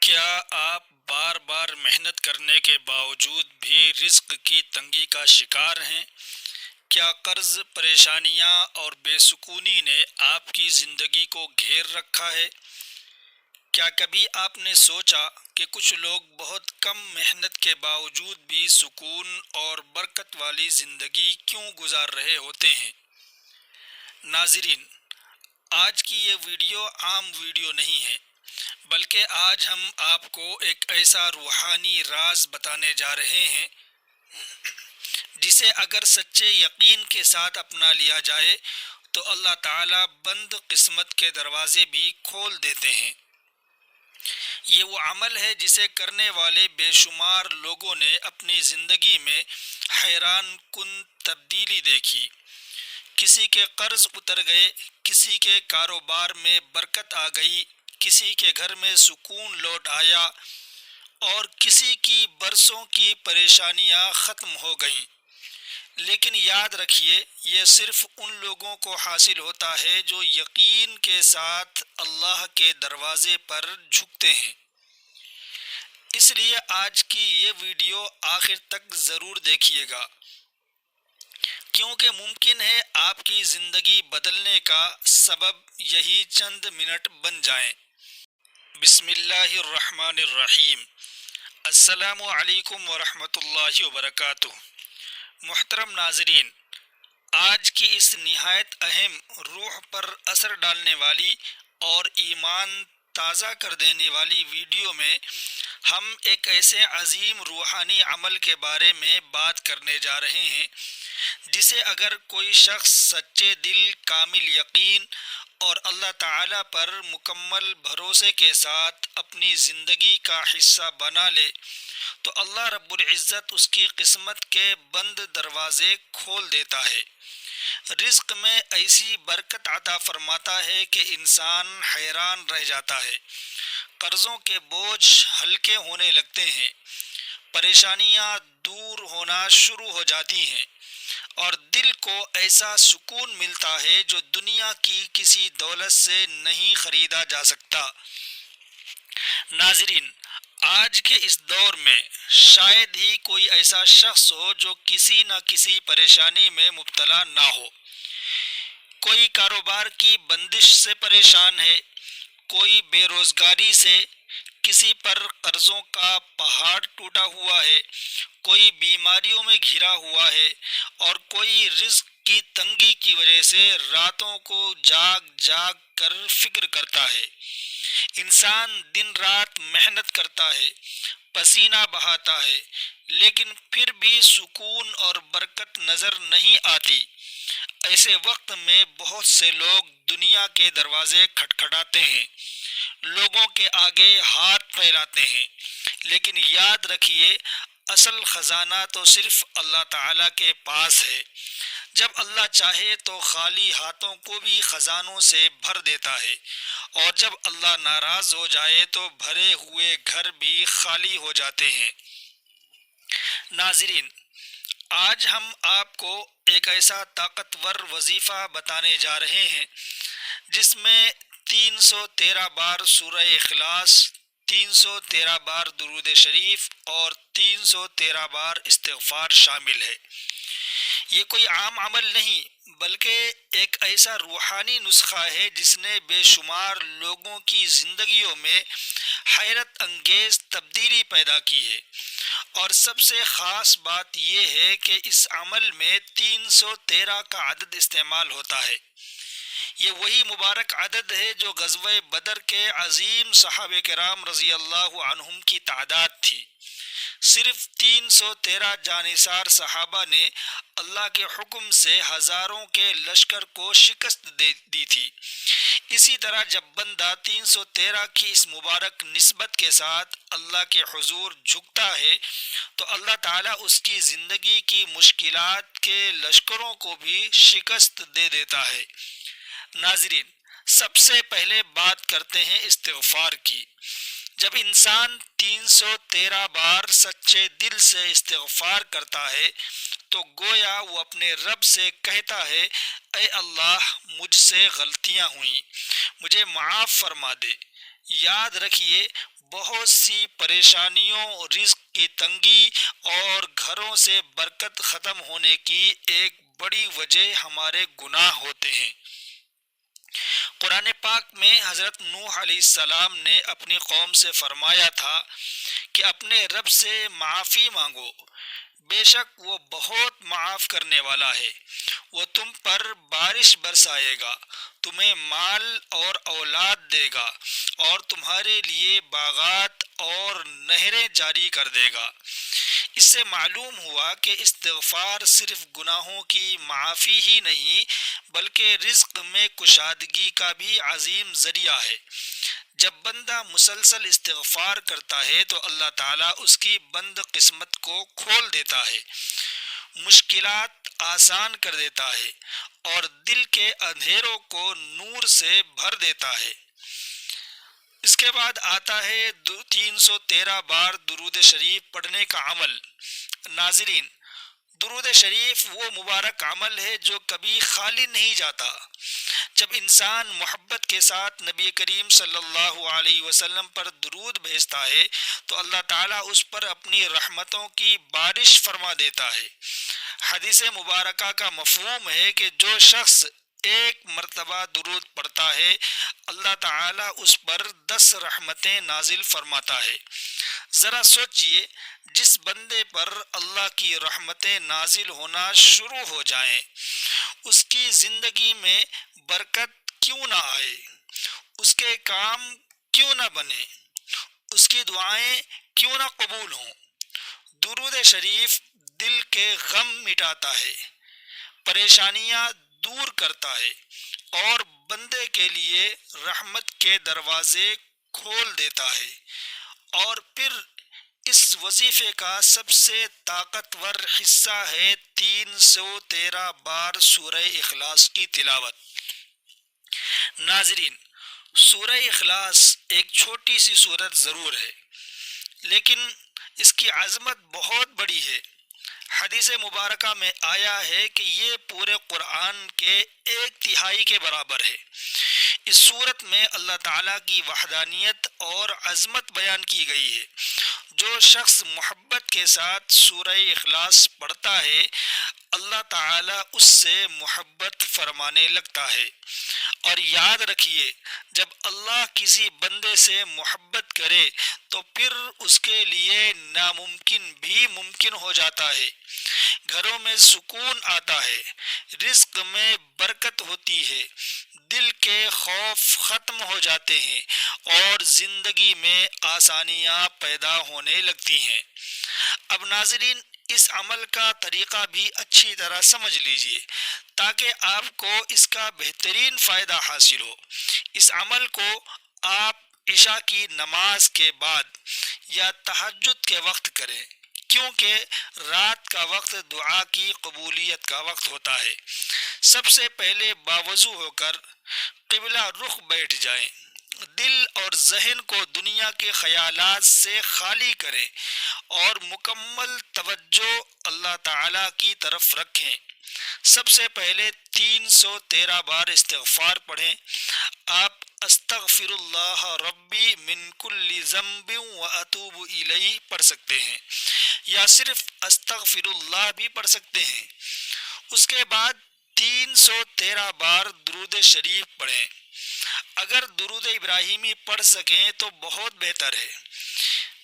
کیا آپ بار بار محنت کرنے کے باوجود بھی رزق کی تنگی کا شکار ہیں؟ کیا قرض، پریشانیاں اور بے سکونی نے آپ کی زندگی کو گھیر رکھا ہے؟ کیا کبھی آپ نے سوچا کہ کچھ لوگ بہت کم محنت کے باوجود بھی سکون اور برکت والی زندگی کیوں گزار رہے ہوتے ہیں؟ ناظرین، آج کی یہ ویڈیو عام ویڈیو نہیں ہے، بلکہ آج ہم آپ کو ایک ایسا روحانی راز بتانے جا رہے ہیں جسے اگر سچے یقین کے ساتھ اپنا لیا جائے تو اللہ تعالیٰ بند قسمت کے دروازے بھی کھول دیتے ہیں۔ یہ وہ عمل ہے جسے کرنے والے بے شمار لوگوں نے اپنی زندگی میں حیران کن تبدیلی دیکھی۔ کسی کے قرض اتر گئے، کسی کے کاروبار میں برکت آ گئی، کسی کے گھر میں سکون لوٹ آیا اور کسی کی برسوں کی پریشانیاں ختم ہو گئیں۔ لیکن یاد رکھیے، یہ صرف ان لوگوں کو حاصل ہوتا ہے جو یقین کے ساتھ اللہ کے دروازے پر جھکتے ہیں۔ اس لیے آج کی یہ ویڈیو آخر تک ضرور دیکھیے گا، کیونکہ ممکن ہے آپ کی زندگی بدلنے کا سبب یہی چند منٹ بن جائیں۔ بسم اللہ الرحمن الرحیم۔ السلام علیکم ورحمۃ اللہ وبرکاتہ۔ محترم ناظرین، آج کی اس نہایت اہم، روح پر اثر ڈالنے والی اور ایمان تازہ کر دینے والی ویڈیو میں ہم ایک ایسے عظیم روحانی عمل کے بارے میں بات کرنے جا رہے ہیں جسے اگر کوئی شخص سچے دل، کامل یقین اور اللہ تعالیٰ پر مکمل بھروسے کے ساتھ اپنی زندگی کا حصہ بنا لے تو اللہ رب العزت اس کی قسمت کے بند دروازے کھول دیتا ہے۔ رزق میں ایسی برکت عطا فرماتا ہے کہ انسان حیران رہ جاتا ہے۔ قرضوں کے بوجھ ہلکے ہونے لگتے ہیں، پریشانیاں دور ہونا شروع ہو جاتی ہیں اور دل کو ایسا سکون ملتا ہے جو دنیا کی کسی دولت سے نہیں خریدا جا سکتا۔ ناظرین، آج کے اس دور میں شاید ہی کوئی ایسا شخص ہو جو کسی نہ کسی پریشانی میں مبتلا نہ ہو۔ کوئی کاروبار کی بندش سے پریشان ہے، کوئی بے روزگاری سے، کسی پر قرضوں کا پہاڑ ٹوٹا ہوا ہے، کوئی بیماریوں میں گھرا ہوا ہے اور کوئی رزق کی تنگی کی وجہ سے راتوں کو جاگ جاگ کر فکر کرتا ہے۔ انسان دن رات محنت کرتا ہے، پسینہ بہاتا ہے، لیکن پھر بھی سکون اور برکت نظر نہیں آتی۔ ایسے وقت میں بہت سے لوگ دنیا کے دروازے کھٹکھٹاتے ہیں، لوگوں کے آگے ہاتھ پھیلاتے ہیں، لیکن یاد رکھیے، اصل خزانہ تو صرف اللہ تعالیٰ کے پاس ہے۔ جب اللہ چاہے تو خالی ہاتھوں کو بھی خزانوں سے بھر دیتا ہے، اور جب اللہ ناراض ہو جائے تو بھرے ہوئے گھر بھی خالی ہو جاتے ہیں۔ ناظرین، آج ہم آپ کو ایک ایسا طاقتور وظیفہ بتانے جا رہے ہیں جس میں 313 بار سورہ اخلاص، 313 بار درود شریف اور 313 بار استغفار شامل ہے۔ یہ کوئی عام عمل نہیں، بلکہ ایک ایسا روحانی نسخہ ہے جس نے بے شمار لوگوں کی زندگیوں میں حیرت انگیز تبدیلی پیدا کی ہے۔ اور سب سے خاص بات یہ ہے کہ اس عمل میں 313 کا عدد استعمال ہوتا ہے۔ یہ وہی مبارک عدد ہے جو غزوہ بدر کے عظیم صحابہ کرام رضی اللہ عنہم کی تعداد تھی۔ صرف 313 جانثار صحابہ نے اللہ کے حکم سے ہزاروں کے لشکر کو شکست دی تھی۔ اسی طرح جب بندہ 313 کی اس مبارک نسبت کے ساتھ اللہ کے حضور جھکتا ہے تو اللہ تعالیٰ اس کی زندگی کی مشکلات کے لشکروں کو بھی شکست دے دیتا ہے۔ ناظرین، سب سے پہلے بات کرتے ہیں استغفار کی۔ جب انسان 313 بار سچے دل سے استغفار کرتا ہے تو گویا وہ اپنے رب سے کہتا ہے، اے اللہ، مجھ سے غلطیاں ہوئیں، مجھے معاف فرما دے۔ یاد رکھیے، بہت سی پریشانیوں، رزق کی تنگی اور گھروں سے برکت ختم ہونے کی ایک بڑی وجہ ہمارے گناہ ہوتے ہیں۔ قرآن پاک میں حضرت نوح علیہ السلام نے اپنی قوم سے فرمایا تھا کہ اپنے رب سے معافی مانگو، بے شک وہ بہت معاف کرنے والا ہے۔ وہ تم پر بارش برسائے گا، تمہیں مال اور اولاد دے گا، اور تمہارے لیے باغات اور نہریں جاری کر دے گا۔ اس سے معلوم ہوا کہ استغفار صرف گناہوں کی معافی ہی نہیں بلکہ رزق میں کشادگی کا بھی عظیم ذریعہ ہے۔ جب بندہ مسلسل استغفار کرتا ہے تو اللہ تعالیٰ اس کی بند قسمت کو کھول دیتا ہے، مشکلات آسان کر دیتا ہے اور دل کے اندھیروں کو نور سے بھر دیتا ہے۔ اس کے بعد آتا ہے 313 بار درود شریف پڑھنے کا عمل۔ ناظرین، درود شریف وہ مبارک عمل ہے جو کبھی خالی نہیں جاتا۔ جب انسان محبت کے ساتھ نبی کریم صلی اللہ علیہ وسلم پر درود بھیجتا ہے تو اللہ تعالیٰ اس پر اپنی رحمتوں کی بارش فرما دیتا ہے۔ حدیث مبارکہ کا مفہوم ہے کہ جو شخص ایک مرتبہ درود پڑھتا ہے اللہ تعالیٰ اس پر 10 رحمتیں نازل فرماتا ہے۔ ذرا سوچئے، جس بندے پر اللہ کی رحمتیں نازل ہونا شروع ہو جائیں اس کی زندگی میں برکت کیوں نہ آئے، اس کے کام کیوں نہ بنے، اس کی دعائیں کیوں نہ قبول ہوں۔ درود شریف دل کے غم مٹاتا ہے، پریشانیاں دور کرتا ہے اور بندے کے لیے رحمت کے دروازے کھول دیتا ہے۔ اور پھر اس وظیفے کا سب سے طاقتور حصہ ہے 313 بار سورہ اخلاص کی تلاوت۔ ناظرین، سورہ اخلاص ایک چھوٹی سی سورت ضرور ہے لیکن اس کی عظمت بہت بڑی ہے۔ حدیث مبارکہ میں آیا ہے کہ یہ پورے قرآن کے 1/3 کے برابر ہے۔ اس صورت میں اللہ تعالیٰ کی وحدانیت اور عظمت بیان کی گئی ہے۔ جو شخص محبت کے ساتھ سورہ اخلاص پڑھتا ہے اللہ تعالیٰ اس سے محبت فرمانے لگتا ہے۔ اور یاد رکھیے، جب اللہ کسی بندے سے محبت کرے تو پھر اس کے لیے ناممکن بھی ممکن ہو جاتا ہے۔ گھروں میں سکون آتا ہے، رزق میں برکت ہوتی ہے، دل کے خوف ختم ہو جاتے ہیں اور زندگی میں آسانیاں پیدا ہونے لگتی ہیں۔ اب ناظرین، اس عمل کا طریقہ بھی اچھی طرح سمجھ لیجئے تاکہ آپ کو اس کا بہترین فائدہ حاصل ہو۔ اس عمل کو آپ عشاء کی نماز کے بعد یا تہجد کے وقت کریں، کیونکہ رات کا وقت دعا کی قبولیت کا وقت ہوتا ہے۔ سب سے پہلے باوضو ہو کر قبلہ رخ بیٹھ جائیں، دل اور ذہن کو دنیا کے خیالات سے خالی کریں اور مکمل توجہ اللہ تعالیٰ کی طرف رکھیں۔ سب سے پہلے 313 بار استغفار پڑھیں۔ آپ استغفر اللہ ربی من کل ذنب واتوب الیہ پڑھ سکتے ہیں یا صرف استغفر اللہ بھی پڑھ سکتے ہیں۔ اس کے بعد 313 بار درود شریف پڑھیں۔ اگر درود ابراہیمی پڑھ سکیں تو بہت بہتر ہے۔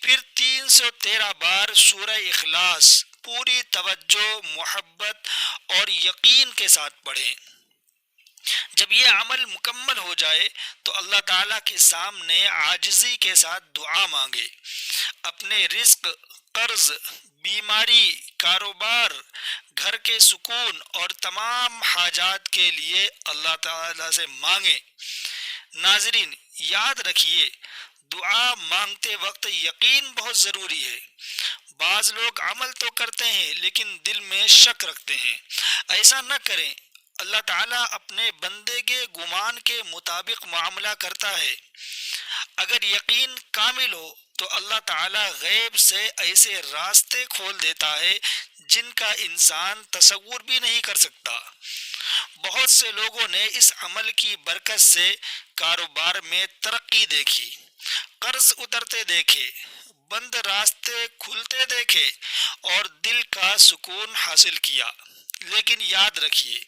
پھر 313 بار سورہ اخلاص پوری توجہ، محبت اور یقین کے ساتھ پڑھیں۔ جب یہ عمل مکمل ہو جائے تو اللہ تعالیٰ کے سامنے عاجزی کے ساتھ دعا مانگے۔ اپنے رزق، قرض، بیماری، کاروبار، گھر کے سکون اور تمام حاجات کے لیے اللہ تعالیٰ سے مانگیں۔ ناظرین، یاد رکھیے، دعا مانگتے وقت یقین بہت ضروری ہے۔ بعض لوگ عمل تو کرتے ہیں لیکن دل میں شک رکھتے ہیں۔ ایسا نہ کریں، اللہ تعالیٰ اپنے بندے کے گمان کے مطابق معاملہ کرتا ہے۔ اگر یقین کامل ہو تو اللہ تعالیٰ غیب سے ایسے راستے کھول دیتا ہے جن کا انسان تصور بھی نہیں کر سکتا۔ بہت سے لوگوں نے اس عمل کی برکت سے کاروبار میں ترقی دیکھی، قرض اترتے دیکھے، بند راستے کھلتے دیکھے اور دل کا سکون حاصل کیا، لیکن یاد رکھیے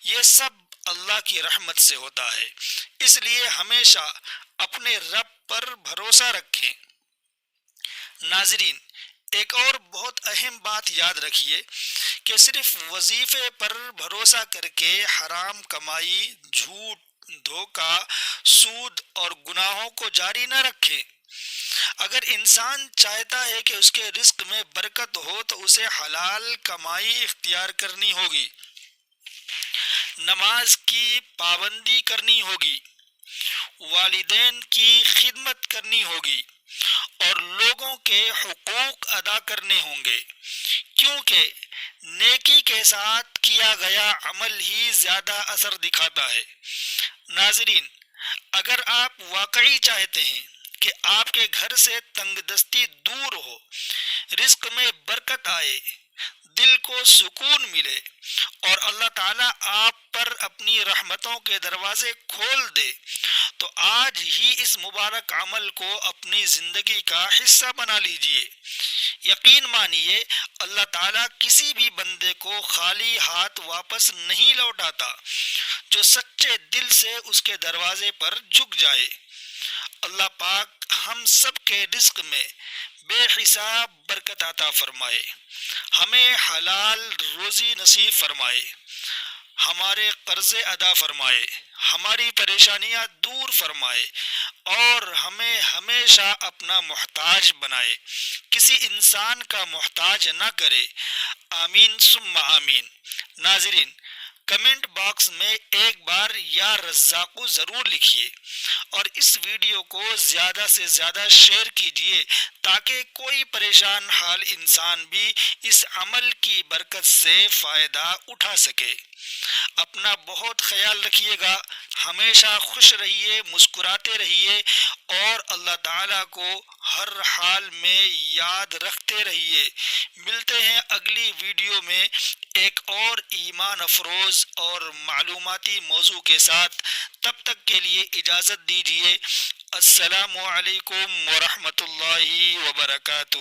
یہ سب اللہ کی رحمت سے ہوتا ہے، اس لیے ہمیشہ اپنے رب پر بھروسہ رکھیں۔ ناظرین، ایک اور بہت اہم بات یاد رکھیے کہ صرف وظیفے پر بھروسہ کر کے حرام کمائی، جھوٹ، دھوکہ، سود اور گناہوں کو جاری نہ رکھیں۔ اگر انسان چاہتا ہے کہ اس کے رزق میں برکت ہو تو اسے حلال کمائی اختیار کرنی ہوگی، نماز کی پابندی کرنی ہوگی، والدین کی خدمت کرنی ہوگی اور لوگوں کے حقوق ادا کرنے ہوں گے، کیونکہ نیکی کے ساتھ کیا گیا عمل ہی زیادہ اثر دکھاتا ہے۔ ناظرین، اگر آپ واقعی چاہتے ہیں کہ آپ کے گھر سے تنگ دستی دور ہو، رزق میں برکت آئے، دل کو سکون ملے اور اللہ تعالیٰ آپ پر اپنی رحمتوں کے دروازے کھول دے، تو آج ہی اس مبارک عمل کو اپنی زندگی کا حصہ بنا لیجئے۔ یقین مانیے اللہ تعالیٰ کسی بھی بندے کو خالی ہاتھ واپس نہیں لوٹاتا، جو سچے دل سے اس کے دروازے پر جھک جائے۔ اللہ پاک ہم سب کے رزق میں بے حساب برکت عطا فرمائے، ہمیں حلال روزی نصیب فرمائے، ہمارے قرضے ادا فرمائے، ہماری پریشانیاں دور فرمائے اور ہمیں ہمیشہ اپنا محتاج بنائے، کسی انسان کا محتاج نہ کرے۔ آمین ثم آمین۔ ناظرین، کمنٹ باکس میں ایک بار یا رزاقو ضرور لکھیے اور اس ویڈیو کو زیادہ سے زیادہ شیئر کیجیے تاکہ کوئی پریشان حال انسان بھی اس عمل کی برکت سے فائدہ اٹھا سکے۔ اپنا بہت خیال رکھیے گا، ہمیشہ خوش رہیے، مسکراتے رہیے اور اللہ تعالیٰ کو ہر حال میں یاد رکھتے رہیے۔ ملتے ہیں اگلی ویڈیو میں ایک اور ایمان افروز اور معلوماتی موضوع کے ساتھ، تب تک کے لیے اجازت دیجیے۔ السلام علیکم ورحمۃ اللہ وبرکاتہ۔